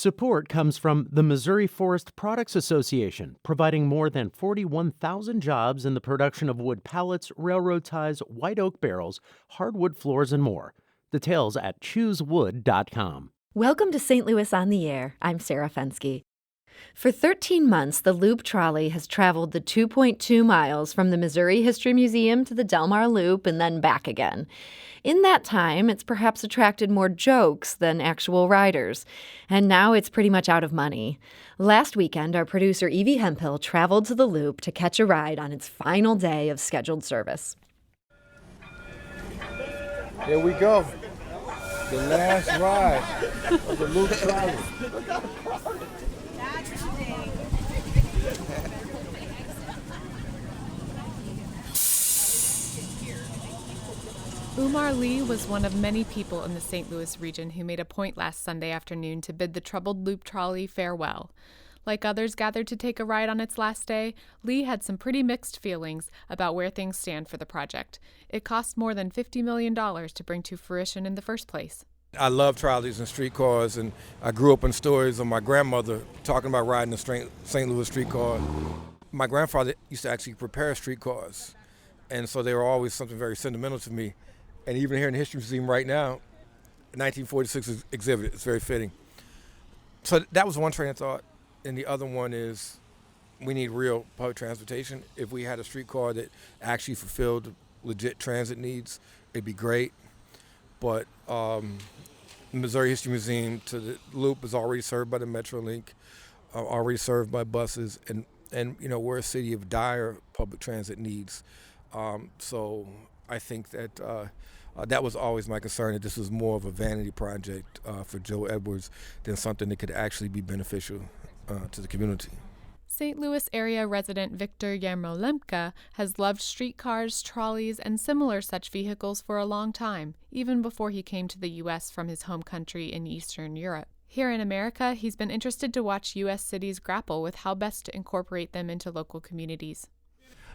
Support comes from the Missouri Forest Products Association, providing more than 41,000 jobs in the production of wood pallets, railroad ties, white oak barrels, hardwood floors, and more. Details at choosewood.com. Welcome to St. Louis on the Air. I'm Sarah Fensky. For 13 months, the Loop Trolley has traveled the 2.2 miles from the Missouri History Museum to the Delmar Loop and then back again. In that time, it's perhaps attracted more jokes than actual riders. And now it's pretty much out of money. Last weekend, our producer Evie Hemphill traveled to the Loop to catch a ride on its final day of scheduled service. Here we go. The last ride of the Loop Trolley. Umar Lee was one of many people in the St. Louis region who made a point last Sunday afternoon to bid the troubled Loop Trolley farewell. Like others gathered to take a ride on its last day, Lee had some pretty mixed feelings about where things stand for the project. It cost more than $50 million to bring to fruition in the first place. I love trolleys and streetcars, and I grew up in stories of my grandmother talking about riding a St. Louis streetcar. My grandfather used to actually prepare streetcars, and so they were always something very sentimental to me. And even here in the History Museum right now, 1946 exhibit, it's very fitting. So that was one train of thought. And the other one is we need real public transportation. If we had a streetcar that actually fulfilled legit transit needs, it'd be great. But the Missouri History Museum to the Loop is already served by the Metrolink, already served by buses, and you know, we're a city of dire public transit needs. So I think that that was always my concern, that this was more of a vanity project for Joe Edwards than something that could actually be beneficial to the community. St. Louis area resident Victor Yermolenko has loved streetcars, trolleys, and similar such vehicles for a long time, even before he came to the U.S. from his home country in Eastern Europe. Here in America, he's been interested to watch U.S. cities grapple with how best to incorporate them into local communities.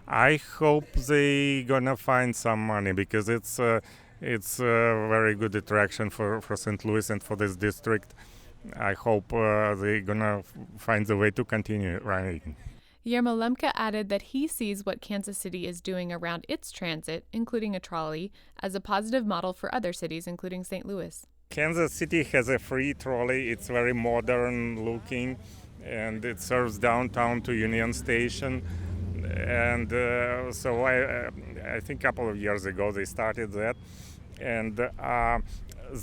I hope they gonna find some money because it's a very good attraction for St. Louis and for this district. I hope they're gonna find the way to continue riding. Yermolenko added that he sees what Kansas City is doing around its transit, including a trolley, as a positive model for other cities, including St. Louis. Kansas City has a free trolley. It's very modern looking, and it serves downtown to Union Station. And so I think a couple of years ago they started that. And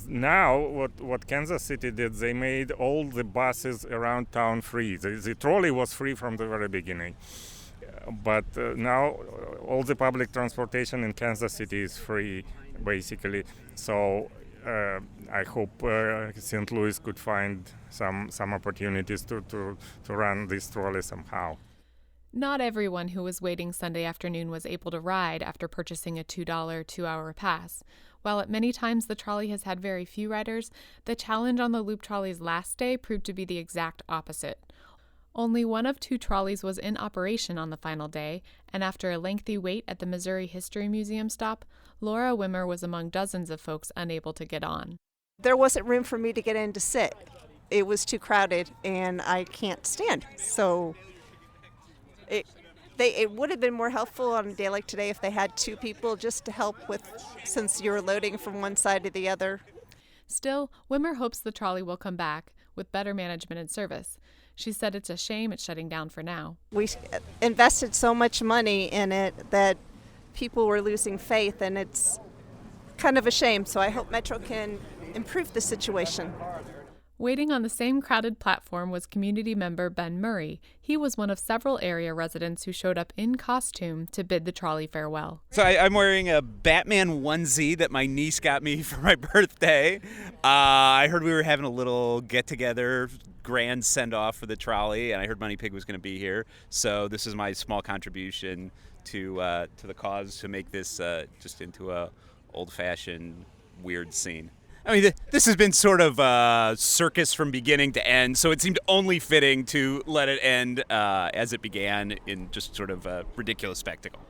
now what Kansas City did, they made all the buses around town free. The trolley was free from the very beginning. But now all the public transportation in Kansas City is free, basically. So I hope St. Louis could find some opportunities to run this trolley somehow. Not everyone who was waiting Sunday afternoon was able to ride after purchasing a $2 2-hour pass. While at many times the trolley has had very few riders, the challenge on the Loop Trolley's last day proved to be the exact opposite. Only one of 2 trolleys was in operation on the final day, and after a lengthy wait at the Missouri History Museum stop, Laura Wimmer was among dozens of folks unable to get on. There wasn't room for me to get in to sit. It was too crowded, and I can't stand. So it would have been more helpful on a day like today if they had 2 people just to help with, since you're loading from one side to the other. Still, Wimmer hopes the trolley will come back with better management and service. She said it's a shame it's shutting down for now. We invested so much money in it that people were losing faith, and it's kind of a shame. So I hope Metro can improve the situation. Waiting on the same crowded platform was community member Ben Murray. He was one of several area residents who showed up in costume to bid the trolley farewell. So I'm wearing a Batman onesie that my niece got me for my birthday. I heard we were having a little get-together, grand send-off for the trolley, and I heard Money Pig was going to be here. So this is my small contribution to the cause to make this just into a old-fashioned, weird scene. I mean, this has been sort of a circus from beginning to end, so it seemed only fitting to let it end as it began in just sort of a ridiculous spectacle.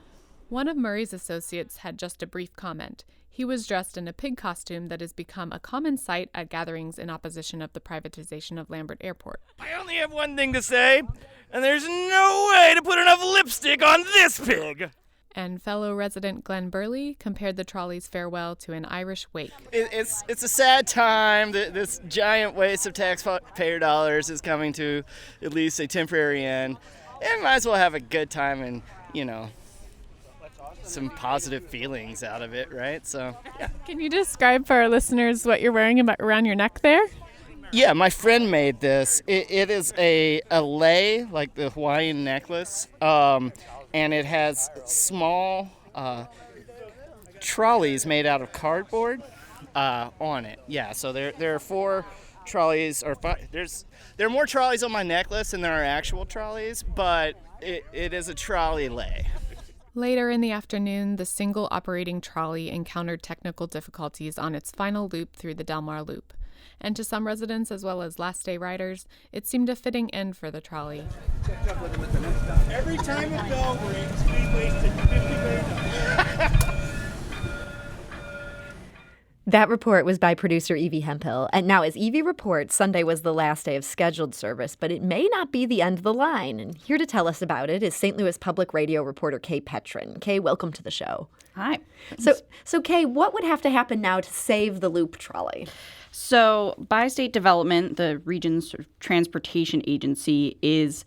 One of Murray's associates had just a brief comment. He was dressed in a pig costume that has become a common sight at gatherings in opposition of the privatization of Lambert Airport. I only have one thing to say, and there's no way to put enough lipstick on this pig. And fellow resident Glenn Burley compared the trolley's farewell to an Irish wake. It's a sad time that this giant waste of taxpayer dollars is coming to at least a temporary end. And might as well have a good time and, some positive feelings out of it, right? So, yeah. Can you describe for our listeners what you're wearing around your neck there? Yeah, my friend made this. It is a lei, like the Hawaiian necklace, and it has small trolleys made out of cardboard on it. Yeah, so there are 4 trolleys, or 5. There are more trolleys on my necklace than there are actual trolleys, but it is a trolley lei. Later in the afternoon, the single operating trolley encountered technical difficulties on its final loop through the Delmar Loop. And to some residents as well as last-day riders, it seemed a fitting end for the trolley. Every time it bell rings, we wasted 50 minutes. That report was by producer Evie Hemphill. And now, as Evie reports, Sunday was the last day of scheduled service, but it may not be the end of the line. And here to tell us about it is St. Louis Public Radio reporter Kay Petrin. Kay, welcome to the show. Hi. So Kay, what would have to happen now to save the Loop Trolley? So, Bi-State Development, the region's sort of transportation agency, is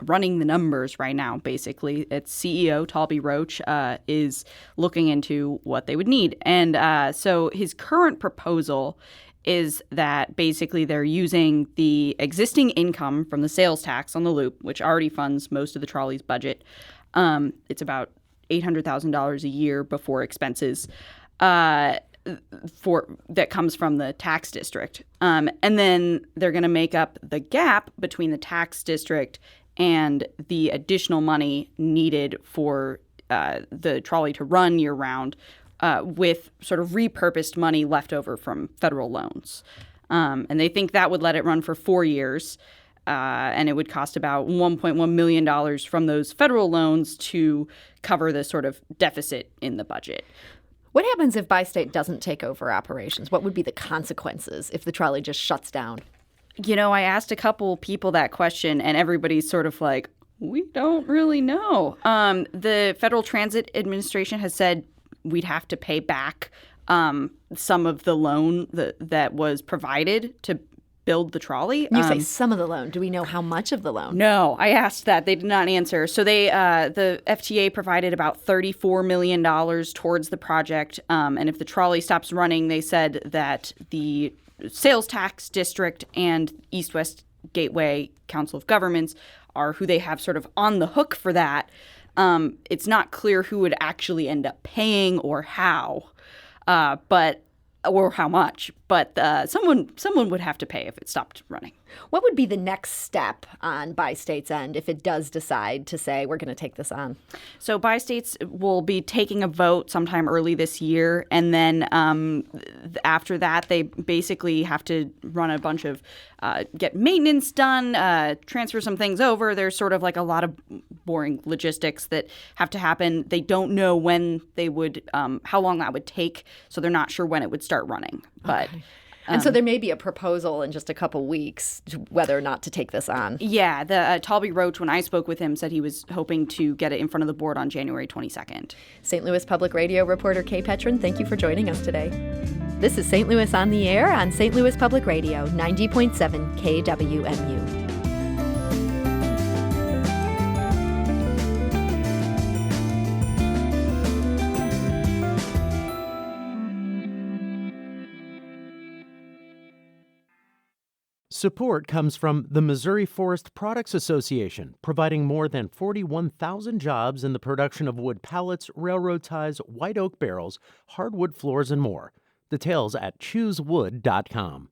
running the numbers right now, basically. Its CEO, Talby Roach, is looking into what they would need. And so his current proposal is that basically they're using the existing income from the sales tax on the loop, which already funds most of the trolley's budget. It's about $800,000 a year before expenses. That comes from the tax district. And then they're going to make up the gap between the tax district and the additional money needed for the trolley to run year-round with sort of repurposed money left over from federal loans. And they think that would let it run for 4 years. And it would cost about $1.1 million from those federal loans to cover the sort of deficit in the budget. What happens if Bi-State doesn't take over operations? What would be the consequences if the trolley just shuts down? I asked a couple people that question, and everybody's sort of like, we don't really know. The Federal Transit Administration has said we'd have to pay back some of the loan that was provided to build the trolley. You say some of the loan. Do we know how much of the loan? No, I asked that. They did not answer. So the FTA provided about $34 million towards the project. And if the trolley stops running, they said that the sales tax district and East-West Gateway Council of Governments are who they have sort of on the hook for that. It's not clear who would actually end up paying or how, or how much, but someone would have to pay if it stopped running. What would be the next step on Bi-State's end if it does decide to say we're going to take this on? So Bi-States will be taking a vote sometime early this year, and then after that, they basically have to run a bunch of get maintenance done, transfer some things over. There's sort of like a lot of boring logistics that have to happen. They don't know when they would, how long that would take, so they're not sure when it would start running. But okay. And so there may be a proposal in just a couple weeks whether or not to take this on. Yeah, the Talby Roach, when I spoke with him, said he was hoping to get it in front of the board on January 22nd. St. Louis Public Radio reporter Kay Petrin, thank you for joining us today. This is St. Louis on the Air on St. Louis Public Radio, 90.7 KWMU. Support comes from the Missouri Forest Products Association, providing more than 41,000 jobs in the production of wood pallets, railroad ties, white oak barrels, hardwood floors, and more. Details at choosewood.com.